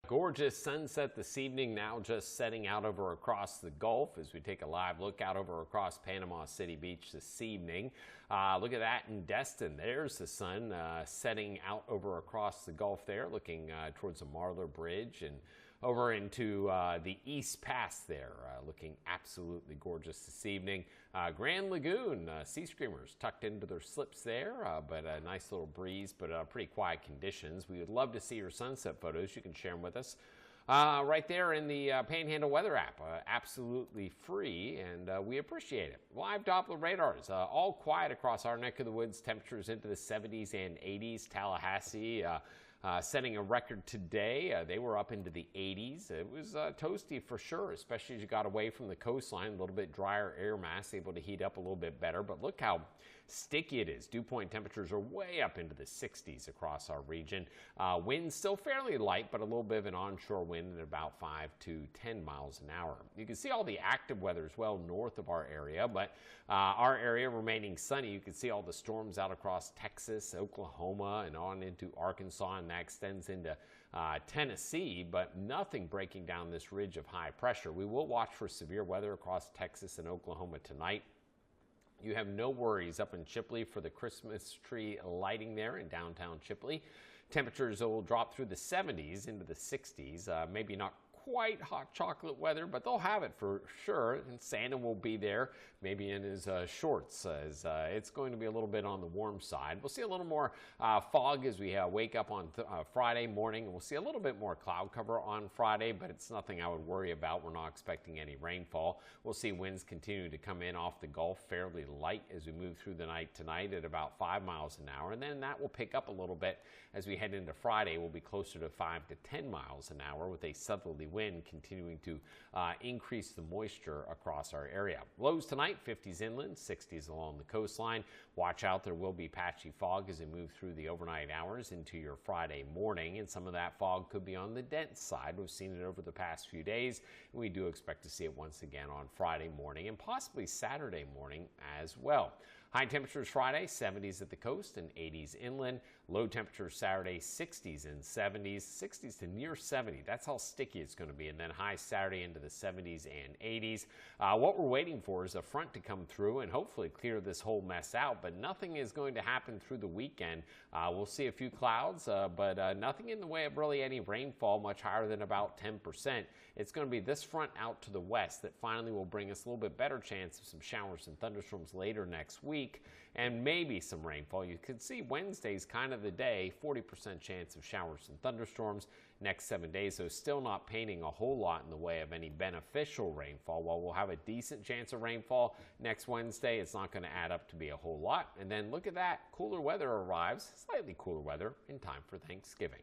Gorgeous sunset this evening, now just setting out over across the Gulf as we take a live look out over across Panama City Beach this evening. Look at that in Destin. There's the sun setting out over across the Gulf there, looking towards the Marlar Bridge and over into the East Pass there, looking absolutely gorgeous this evening. Grand Lagoon, sea screamers tucked into their slips there, but a nice little breeze, but pretty quiet conditions. We would love to see your sunset photos. You can share them with us right there in the Panhandle weather app, absolutely free, and we appreciate it. Live Doppler radars, all quiet across our neck of the woods. Temperatures into the 70s and 80s. Tallahassee setting a record today. They were up into the 80s. It was toasty for sure, especially as you got away from the coastline. A little bit drier air mass, able to heat up a little bit better. But look how sticky it is. Dew point temperatures are way up into the 60s across our region. Winds still fairly light, but a little bit of an onshore wind at about 5 to 10 miles an hour. You can see all the active weather as well north of our area, but our area remaining sunny. You can see all the storms out across Texas, Oklahoma, and on into Arkansas, and that extends into Tennessee, but nothing breaking down this ridge of high pressure. We will watch for severe weather across Texas and Oklahoma tonight. You have no worries up in Chipley for the Christmas tree lighting there in downtown Chipley. Temperatures will drop through the 70s into the 60s, maybe not quite hot chocolate weather, but they'll have it for sure, and Santa will be there, maybe in his shorts, as it's going to be a little bit on the warm side. We'll see a little more fog as we wake up on Friday morning, and we'll see a little bit more cloud cover on Friday, but it's nothing I would worry about. We're not expecting any rainfall. We'll see winds continue to come in off the Gulf fairly light as we move through the night tonight at about 5 miles an hour, and then that will pick up a little bit as we head into Friday. We'll be closer to 5 to 10 miles an hour with a southerly wind continuing to increase the moisture across our area. Lows tonight, 50s inland, 60s along the coastline. Watch out, there will be patchy fog as we move through the overnight hours into your Friday morning, and some of that fog could be on the dense side. We've seen it over the past few days, and we do expect to see it once again on Friday morning and possibly Saturday morning as well. High temperatures Friday, 70s at the coast and 80s inland. Low temperatures Saturday, 60s and 70s, 60s to near 70. That's how sticky it's going to be. And then high Saturday into the 70s and 80s. What we're waiting for is a front to come through and hopefully clear this whole mess out, but nothing is going to happen through the weekend. We'll see a few clouds, but nothing in the way of really any rainfall, much higher than about 10%. It's going to be this front out to the west that finally will bring us a little bit better chance of some showers and thunderstorms later next week, and maybe some rainfall. You could see Wednesday's kind of the day, 40% chance of showers and thunderstorms next 7 days, so still not painting a whole lot in the way of any beneficial rainfall. While we'll have a decent chance of rainfall next Wednesday, it's not going to add up to be a whole lot. And then look at that, cooler weather arrives, slightly cooler weather in time for Thanksgiving.